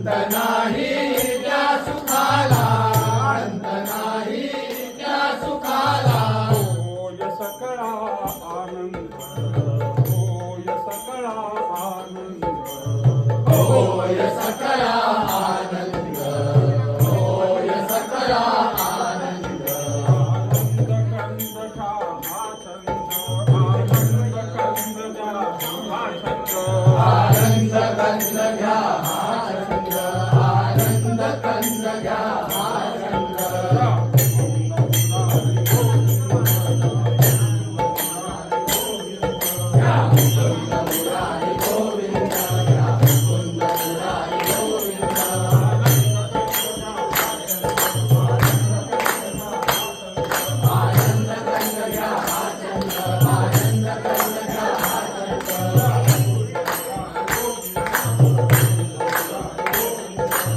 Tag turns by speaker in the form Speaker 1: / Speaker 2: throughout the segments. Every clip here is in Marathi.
Speaker 1: अंत नाही त्या सुखाला, अंत नाही त्या सुखाला.
Speaker 2: होय सकळा आनंद, होय सकळा आनंद,
Speaker 1: होय सकळा आनंद, होय सकळा आनंद.
Speaker 2: आनंद कंद घ्या हा छंद, आनंद कंद घ्या हा छंद,
Speaker 1: आनंद कंद घ्या हा छंद, आनंद कंद घ्या हा छंद. घ्या मुकुंद मुरारी गोविंद, घ्या मुकुंद मुरारी गोविंद. आनंद कंद घ्या हा छंद, आनंद कंद घ्या हा छंद.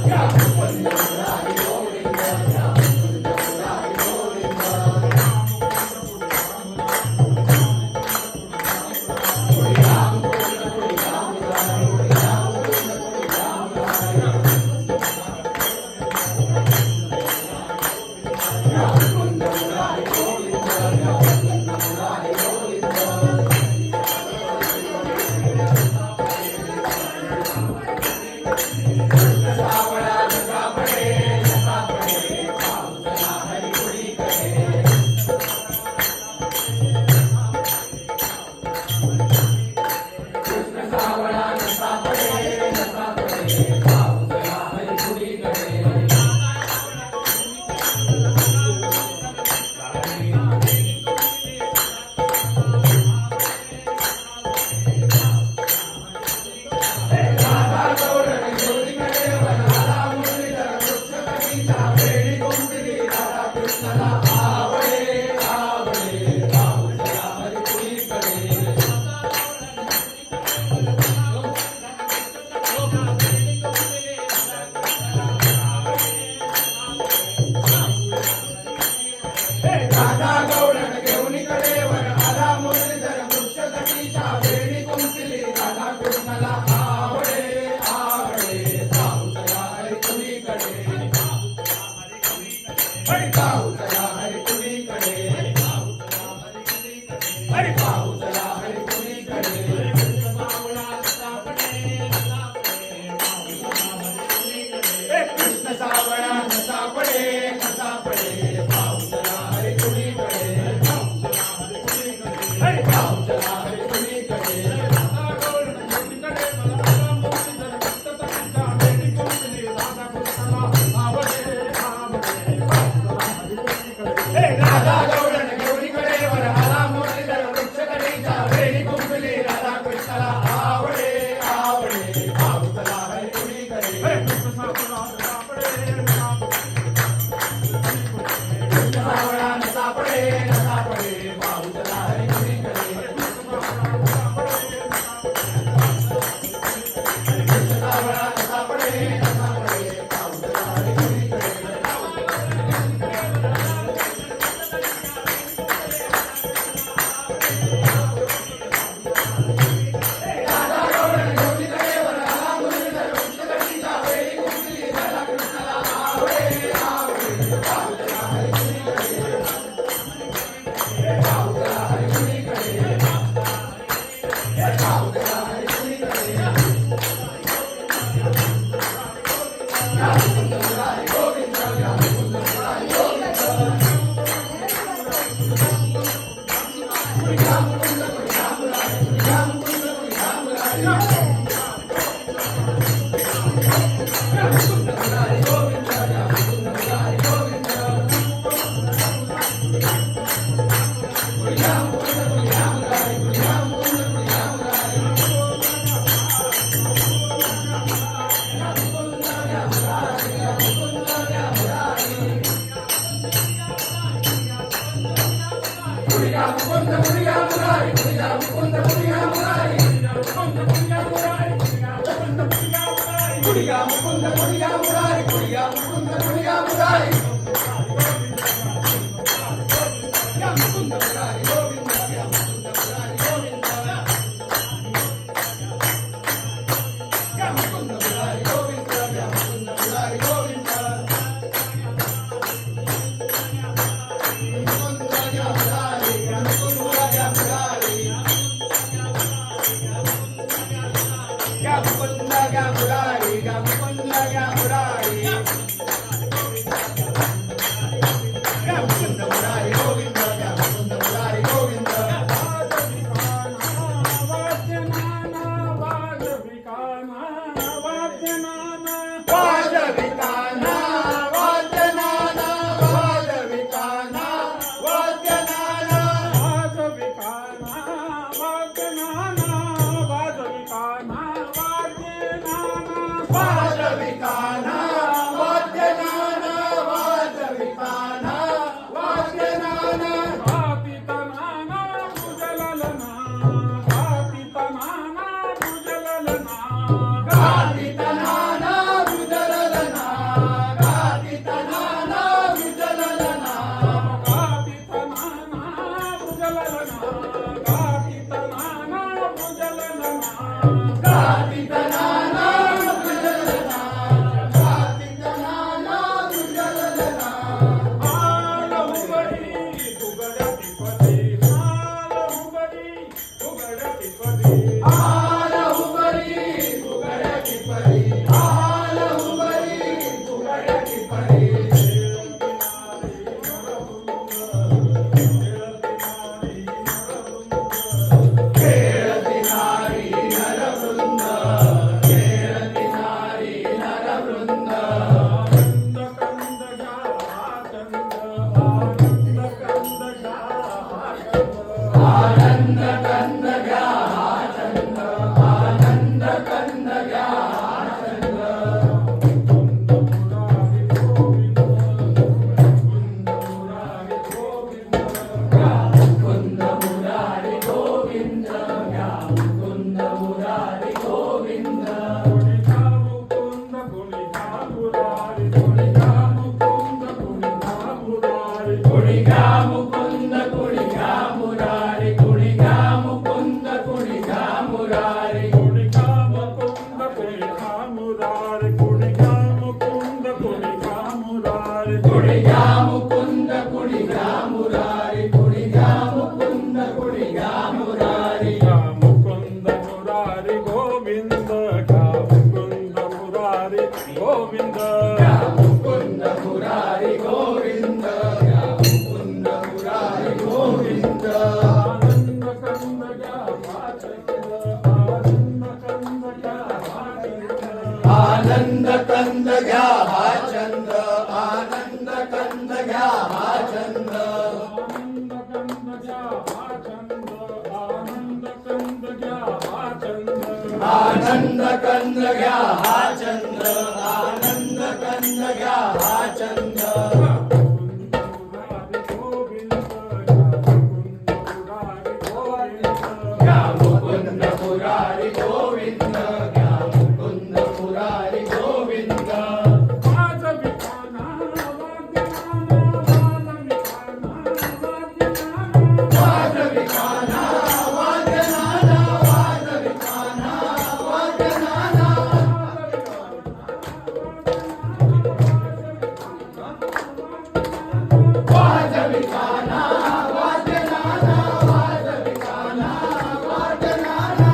Speaker 1: घ्या मुकुंद मुरारी गोविंद, घ्या मुकुंद मुरारी गोविंद. राधा गवळण घेऊन कडेवर आला मुरलीधर वृक्षगतीच्या वेळी कुंचली. राधा कृष्णाला आवडे आवडे, जाऊ चला हरिपुरीकडे, जाऊ चला हरिपुरीकडे, जाऊ चला हरिपुरीकडे. कृष्ण सावळा नसा पडे, नसा पडे, जाऊ चला हरिपुरीकडे, जाऊ चला हरिपुरीकडे. राधा गवळण घेऊन कडेवर आला मुरलीधर वृक्षगतीच्या वेळी कुंचली. राधा कृष्णाला आवडे आवडे, जाऊ चला हरिपुरीकडे, सावळा नसा पडे, नसा पडे, जाऊ चला हरिपुरीकडे, सावळा नसा पडे, नसा पडे, जाऊ चला हरिपुरीकडे. राधा गवळण घेऊन कडेवर आला मुरलीधर वृक्षगतीच्या वेळी कुंचली. राधा कृष्णाला आवडे आवडे, जाऊ चला हरिपुरीकडे, जाऊ चला हरिपुरीकडे, जाऊ चला हरिपुरीकडे. घ्या मुकुंद मुरारी गोविंद, घ्या मुकुंद मुरारी गोविंद. घ्या मुकुंद घ्या मुरारी, घ्या मुकुंद घ्या मुरारी, घ्या मुकुंद मुरारी गोविंद, घ्या मुकुंद मुरारी गोविंद. घ्या मुकुंद घ्या मुरारी, घ्या मुकुंद घ्या मुरारी, घ्या मुकुंद घ्या मुरारी, घ्या मुकुंद घ्या मुरारी. घ्या मुकुंद घ्या मुरारी, घ्या मुकुंद घ्या मुरारी, घ्या मुकुंद घ्या मुरारी, घ्या मुकुंद घ्या मुरारी. घ्या मुकुंद मुरारी गोविंद, घ्या मुकुंद मुरारी गोविंद. घ्या मुकुंद मुरारी गोविंद, घ्या आनंद कंद घ्या हा छंद आनंद कंद घ्या हा छंद आनंद कंद घ्या हा छंद आनंद कंद घ्या हा छंद घ्या मुकुंद मुरारी गोविंद घ्या मुकुंद मुरारी गोविंद वाजविकाना वादनाना वाजविकाना वादनाना वाजविकाना वादनाना वाजविकाना वादनाना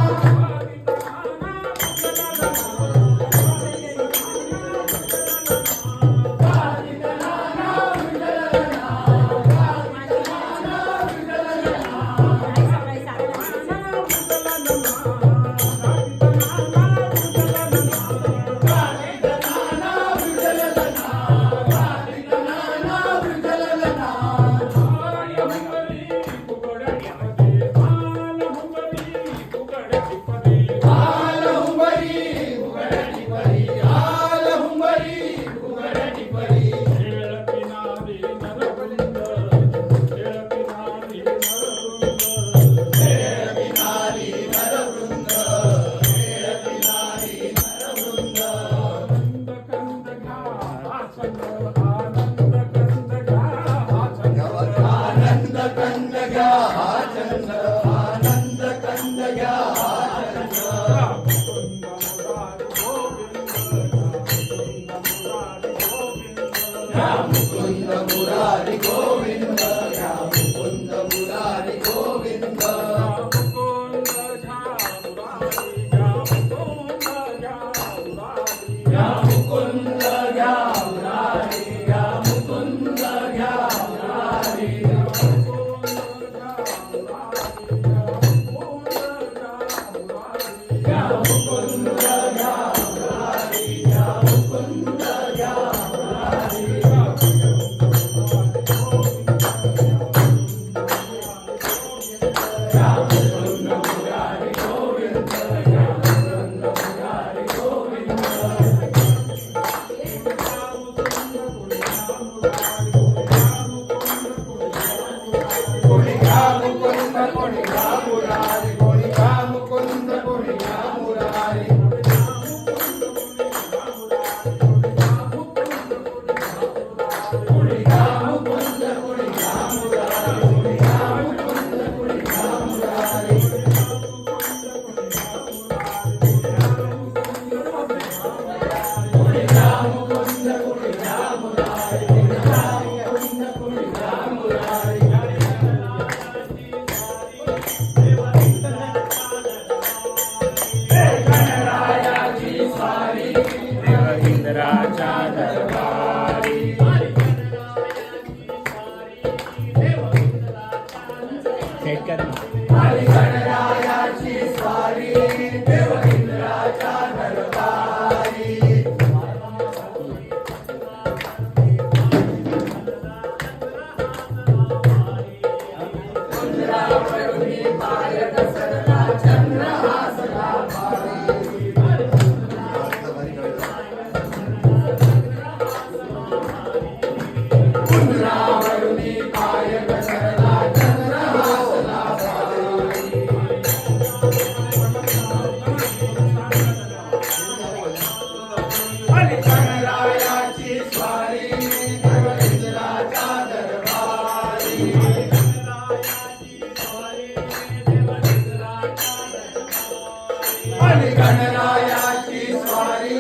Speaker 1: आणि गणरायाची स्वारी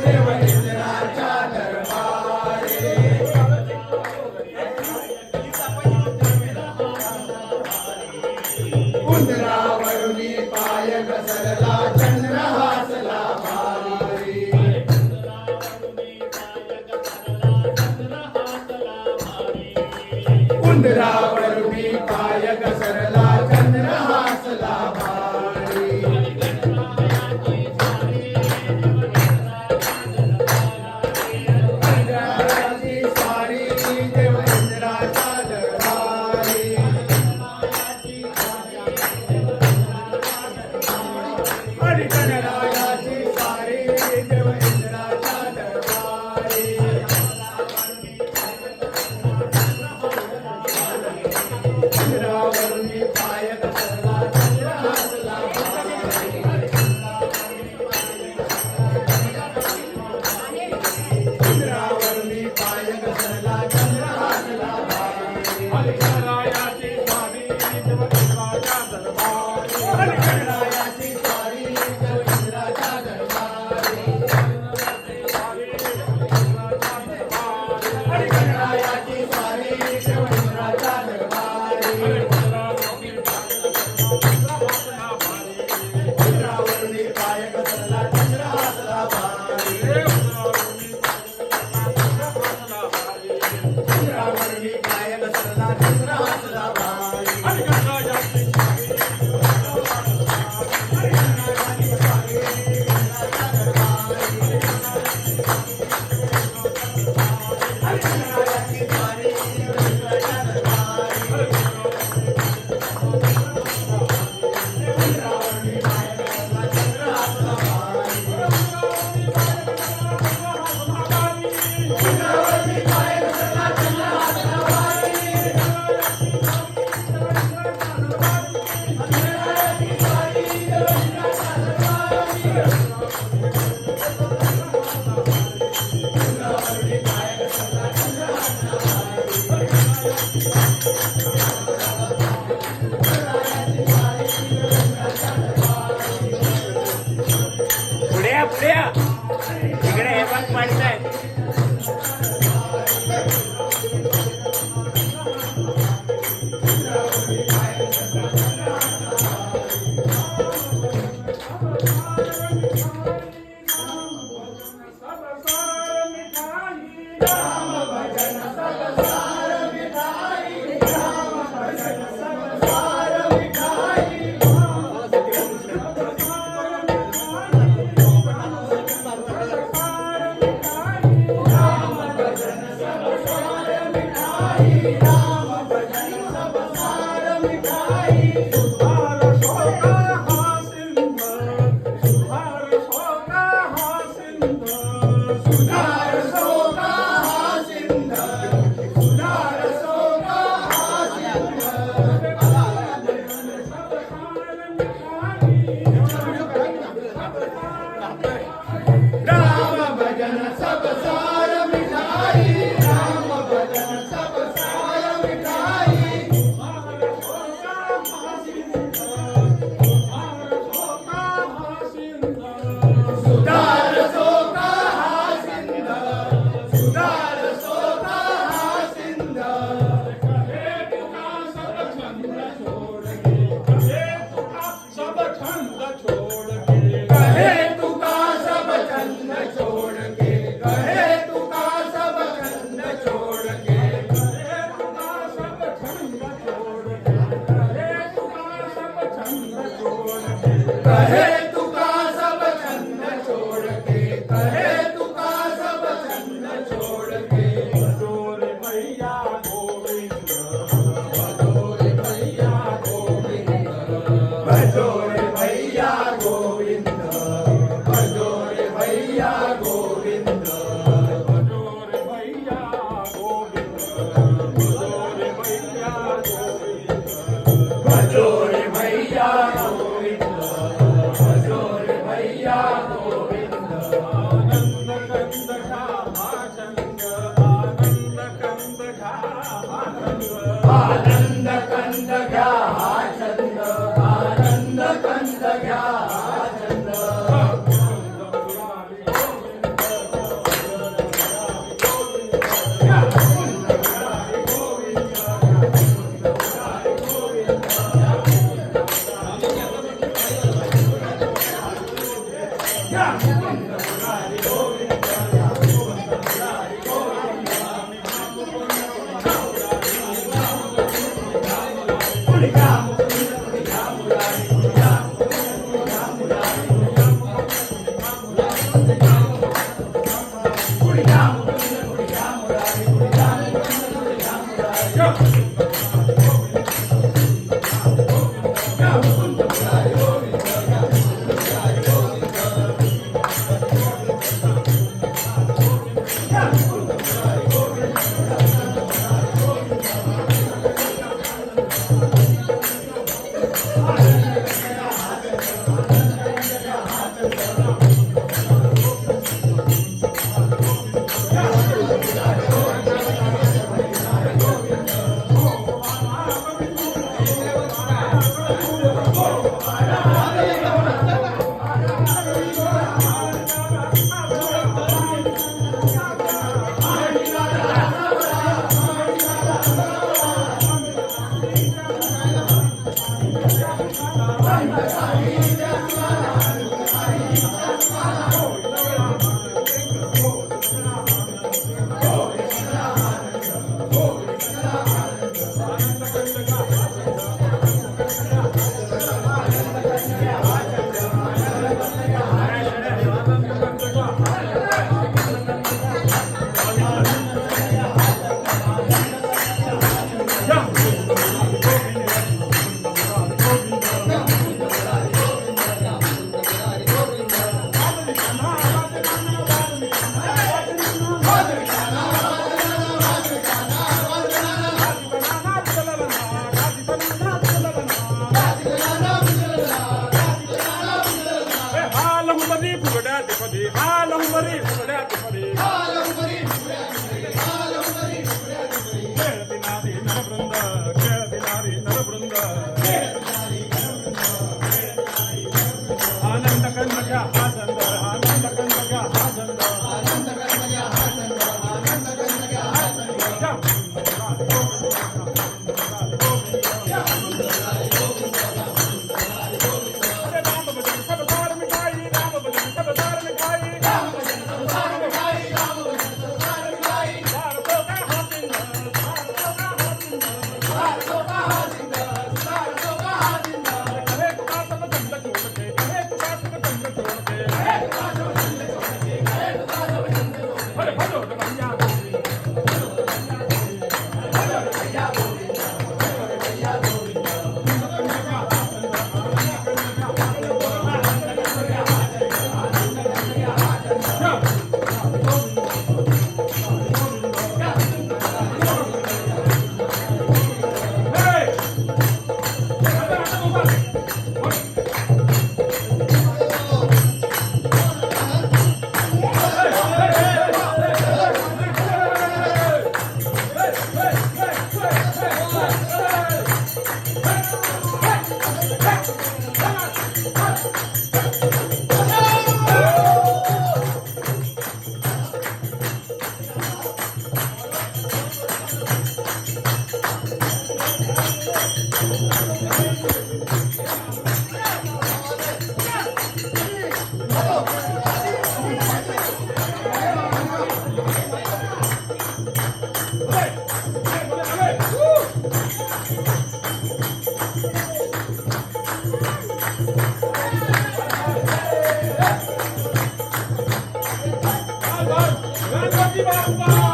Speaker 1: देव इंद्राच्या दरबारी उंदरावरुनी पाय घसरला चंद्र हासला भारी उंदरावरुनी पाय घसरला चंद्र हासला भारी गणरायाची स्वारी देव इंद्राच्या दरबारी आणि गणरायाची स्वारी देव इंद्राच्या दरबारी इंद्रावरुनी पाय घसरला चंद्र हासला भारी इंद्रावरुनी पाय घसरला चंद्र हासला भारी
Speaker 2: गणरायाची स्वारी देव इंद्राच्या दरबारी
Speaker 1: आणि गणरायाची स्वारी देव इंद्राच्या दरबारी आणि गणरायाची स्वारी देव इंद्राच्या दरबारी इंद्रावरुनी पाय घसरला चंद्र हासला भारी इंद्रावरुनी पाय घसरला चंद्र हासला भारी गणरायाची स्वारी देव इंद्राच्या दरबारी इंद्रावरुनी पाय घसरला चंद्र हासला भारी इंद्रावरुनी पाय घसरला चंद्र हासला भारी गणरायाची स्वारी देव इंद्राच्या दरबारी इंद्रावरुनी पाय घसरला चंद्र हासला भारी गणरायाची स्वारी देव इंद्राच्या दरबारी
Speaker 3: पुढे या, पुढे या. इकडे हे बघ माणसं
Speaker 1: राम भजन सब सार मिठाई राम भजन सब सार मिठाई राम भजन सब सार मिठाई राम भजन सब सार मिठाई
Speaker 2: सुधार शोका हा सिंध सुधार शोका हा सिंध
Speaker 1: सुधार शोका हा सिंध सुधार शोका हा सिंध राम भजन सब सार मिठाई राम भजन सब सार मिठाई सुधार शोका हा सिंध सुधार शोका हा सिंध कहे तुका सब छंद छोड़ के कहे तुका सब छंद छोड़ के कहे तुका सब छंद छोड़ के कहे तुका सब छंद छोड़ के
Speaker 2: भजोरे भैया गोविंद
Speaker 1: भजोरे भैया गोविंद भजोरे भैया गोविंद भजोरे भैया गोविंद
Speaker 2: भजोरे भैया गोविंद भजोरे भैया गोविंद
Speaker 1: भजोरे भैया गोविंद भजोरे भैया गोविंद
Speaker 2: आनंद कंद घा भाषंग आनंद कंद घा भाषंग
Speaker 1: आनंद कंद घ्या हा छंद आनंद कंद घ्या हा छंद
Speaker 2: गणपती बाप्पा